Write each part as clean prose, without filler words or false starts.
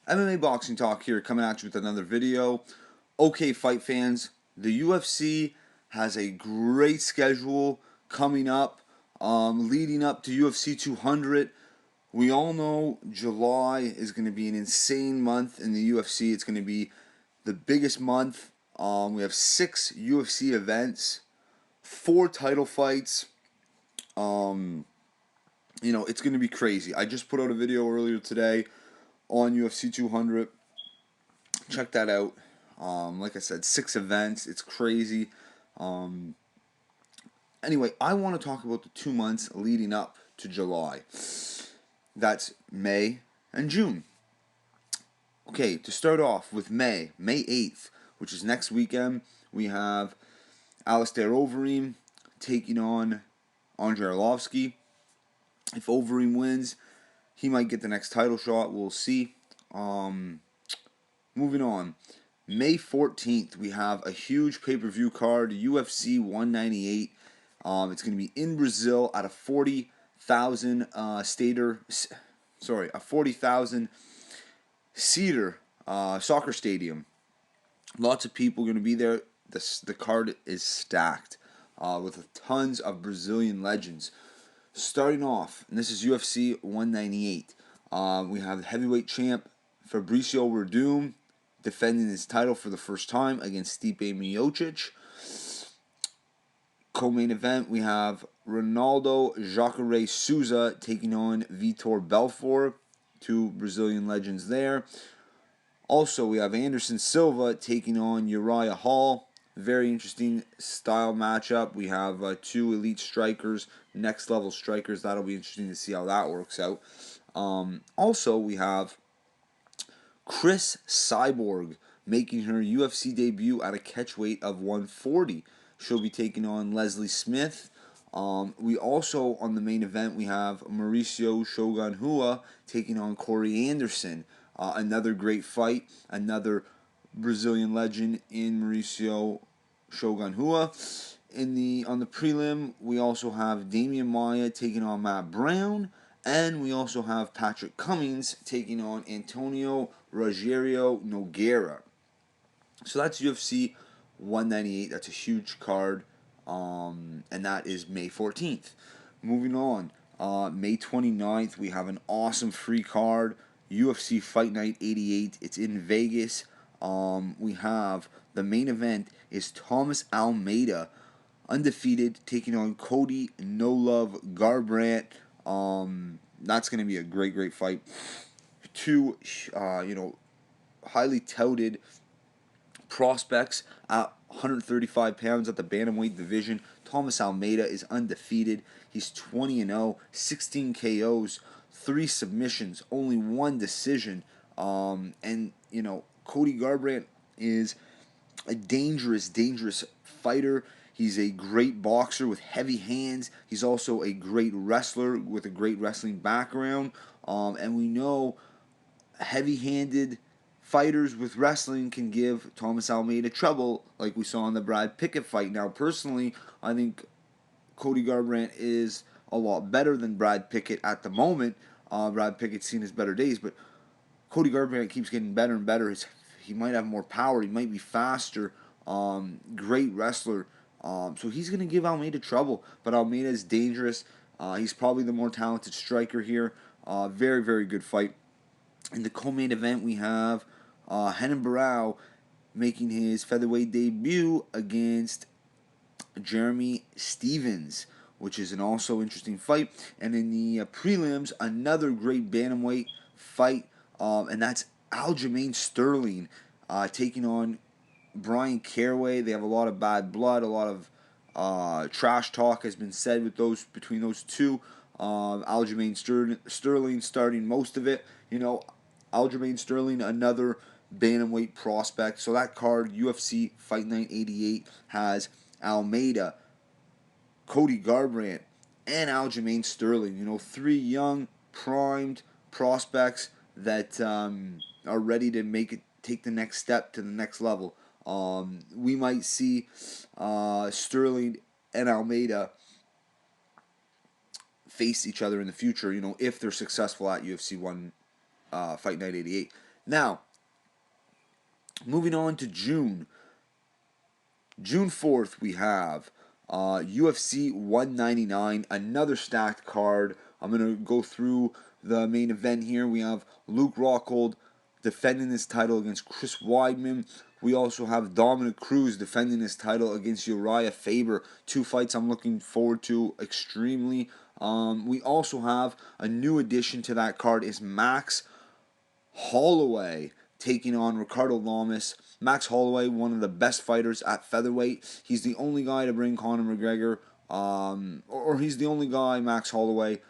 MMA Boxing Talk here, coming at you with another video. Okay, fight fans, the UFC has a great schedule coming up, leading up to UFC 200. We all know July is going to be an insane month in the UFC. It's going to be the biggest month. We have 6 UFC events, 4 title fights. It's going to be crazy. I just put out a video earlier today on UFC 200. Check that out. Like I said, 6 events. It's crazy. Anyway, I want to talk about the 2 months leading up to July. That's May and June. Okay, to start off with May 8th, which is next weekend, we have Alistair Overeem taking on Andrei Arlovski. If Overeem wins, he might get the next title shot. We'll see. Moving on. May 14th, we have a huge pay-per-view card, UFC 198. It's going to be in Brazil at a 40,000 seater soccer stadium. Lots of people are going to be there. The card is stacked with tons of Brazilian legends. Starting off, and this is UFC 198. We have the heavyweight champ Fabricio Werdum defending his title for the first time against Stipe Miocic. Co-main event, we have Ronaldo Jacare Souza taking on Vitor Belfort, 2 Brazilian legends there. Also, we have Anderson Silva taking on Uriah Hall. Very interesting style matchup. We have 2 elite strikers, next level strikers. That'll be interesting to see how that works out. Also, we have Chris Cyborg making her UFC debut at a catchweight of 140. She'll be taking on Leslie Smith. We also, on the main event, we have Mauricio Shogun Rua taking on Corey Anderson. Another great fight. Another Brazilian legend in Mauricio Shogun Rua. On the prelim, we also have Damian Maia taking on Matt Brown. And we also have Patrick Cummings taking on Antonio Rogério Nogueira. So that's UFC 198. That's a huge card. And that is May 14th. Moving on. May 29th, we have an awesome free card. UFC Fight Night 88. It's in Vegas. We have the main event is Thomas Almeida, undefeated, taking on Cody No Love Garbrandt. That's going to be a great fight. 2, highly touted prospects at 135 pounds at the bantamweight division. Thomas Almeida is undefeated. He's 20-0, 16 KOs, 3 submissions, only 1 decision. And Cody Garbrandt is a dangerous fighter. He's a great boxer with heavy hands. He's also a great wrestler with a great wrestling background. And we know heavy-handed fighters with wrestling can give Thomas Almeida trouble, like we saw in the Brad Pickett fight. Now, personally, I think Cody Garbrandt is a lot better than Brad Pickett at the moment. Brad Pickett's seen his better days, but Cody Garbrandt keeps getting better and better. He might have more power. He might be faster. Great wrestler. So he's going to give Almeida trouble. But Almeida is dangerous. He's probably the more talented striker here. Very good fight. In the co-main event, we have Renan Barão making his featherweight debut against Jeremy Stephens, which is an also interesting fight. And in the prelims, another great bantamweight fight, and that's Aljamain Sterling taking on Brian Caraway. They have a lot of bad blood, a lot of trash talk has been said between those two. Aljamain Sterling starting most of it. Aljamain Sterling, another bantamweight prospect. So that card, UFC Fight Night 88, has Almeida, Cody Garbrandt, and Aljamain Sterling. 3 young, primed prospects that are ready to take the next step to the next level. We might see Sterling and Almeida face each other in the future, if they're successful at UFC Fight Night 88. Now, moving on to June 4th, we have UFC 199, another stacked card. I'm going to go through the main event here. We have Luke Rockhold defending his title against Chris Weidman. We also have Dominic Cruz defending his title against Uriah Faber. Two fights I'm looking forward to extremely. We also have a new addition to that card is Max Holloway taking on Ricardo Lamas. Max Holloway, one of the best fighters at featherweight. He's the only guy to bring Conor McGregor, or he's the only guy, Max Holloway,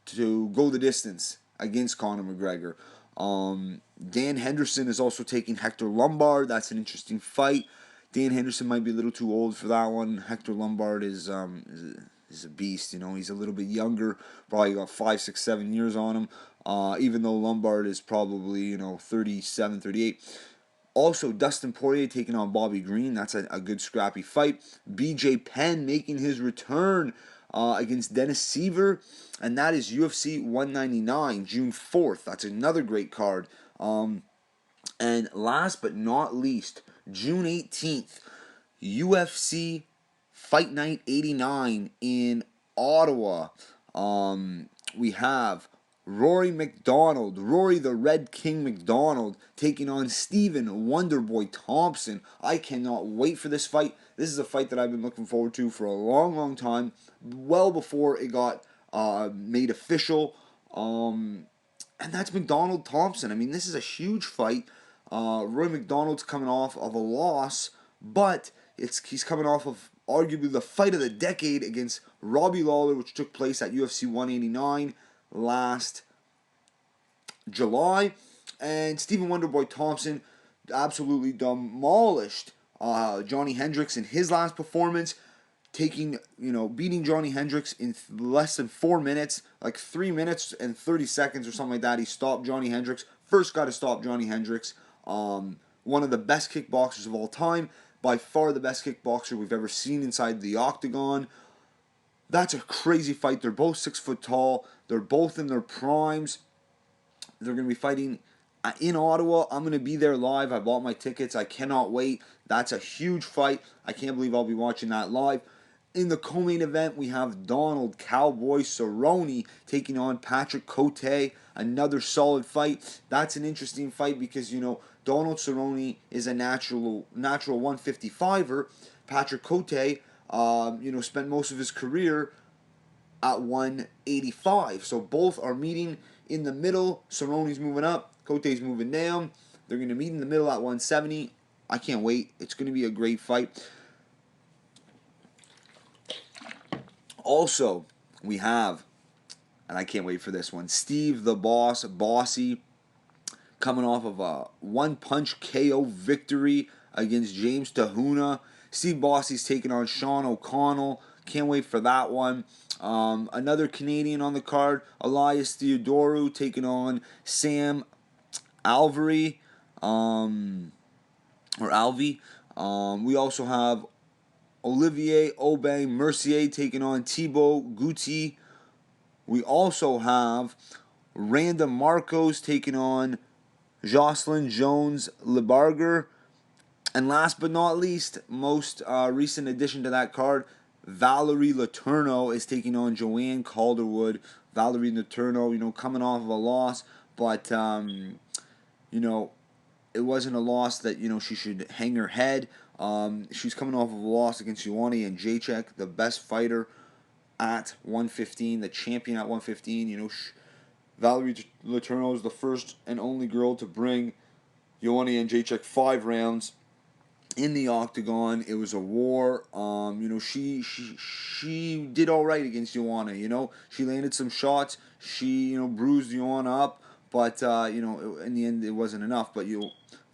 to go the distance against Conor McGregor. Dan Henderson is also taking Hector Lombard. That's an interesting fight. Dan Henderson might be a little too old for that one. Hector Lombard is a beast. You know, he's a little bit younger. Probably got 5, 6, 7 years on him. Even though Lombard is probably 37, 38. Also, Dustin Poirier taking on Bobby Green. That's a good scrappy fight. BJ Penn making his return against Dennis Seaver. And that is UFC 199, June 4th. That's another great card. And last but not least, June 18th, UFC Fight Night 89 in Ottawa. We have Rory the Red King McDonald, taking on Stephen Wonderboy Thompson. I cannot wait for this fight. This is a fight that I've been looking forward to for a long, long time, well before it got made official. And that's McDonald Thompson. I mean, this is a huge fight. Roy McDonald's coming off of a loss, but he's coming off of arguably the fight of the decade against Robbie Lawler, which took place at UFC 189 last July. And Stephen Wonderboy Thompson absolutely demolished Johnny Hendricks in his last performance, beating Johnny Hendricks in less than 4 minutes, like 3 minutes and 30 seconds or something like that. He stopped Johnny Hendricks. First guy to stop Johnny Hendricks. One of the best kickboxers of all time. By far the best kickboxer we've ever seen inside the octagon. That's a crazy fight. They're both 6 foot tall. They're both in their primes. They're going to be fighting in Ottawa. I'm going to be there live. I bought my tickets. I cannot wait. That's a huge fight. I can't believe I'll be watching that live. In the co-main event, we have Donald Cowboy Cerrone taking on Patrick Cote. Another solid fight. That's an interesting fight because, Donald Cerrone is a natural 155er. Patrick Cote, spent most of his career at 185. So both are meeting in the middle. Cerrone's moving up. Cote's moving down. They're going to meet in the middle at 170. I can't wait. It's going to be a great fight. Also, we have, and I can't wait for this one, Steve the Boss Bossy coming off of a one-punch KO victory against James Tahuna. Steve Bossy's taking on Sean O'Connell. Can't wait for that one. Another Canadian on the card, Elias Theodorou taking on Sam Alvey. We also have Olivier Aubin Mercier taking on Thibaut Gouti. We also have Randa Marcos taking on Jocelyn Jones-Lebarger. And last but not least, most recent addition to that card, Valerie Letourneau is taking on Joanne Calderwood. Valerie Letourneau, coming off of a loss, but, it wasn't a loss that, she should hang her head. She's coming off of a loss against Ioana Jędrzejczyk, the best fighter at 115, the champion at 115. Valerie Letourneau is the first and only girl to bring Ioana Jędrzejczyk 5 rounds in the octagon. It was a war. She did all right against Ioana. She landed some shots. She bruised Ioana up, but in the end it wasn't enough. But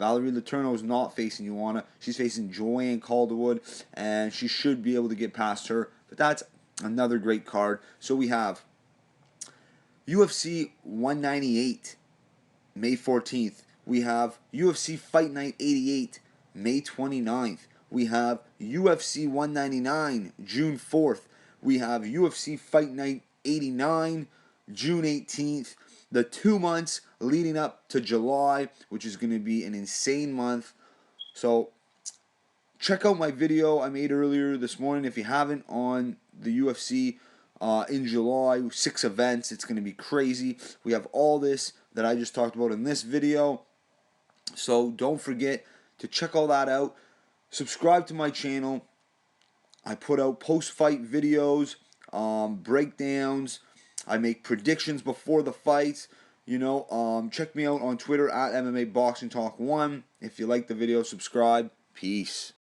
Valerie Letourneau is not facing Ioana. She's facing Joanne Calderwood, and she should be able to get past her. But that's another great card. So we have UFC 198, May 14th. We have UFC Fight Night 88, May 29th. We have UFC 199, June 4th. We have UFC Fight Night 89, June 18th. the 2 months leading up to July, which is going to be an insane month. So check out my video I made earlier this morning if you haven't on the UFC in July. 6 events. It's going to be crazy. We have all this that I just talked about in this video. So don't forget to check all that out. Subscribe to my channel. I put out post-fight videos, breakdowns. I make predictions before the fights. Check me out on Twitter at MMA Boxing Talk 1. If you like the video, subscribe. Peace.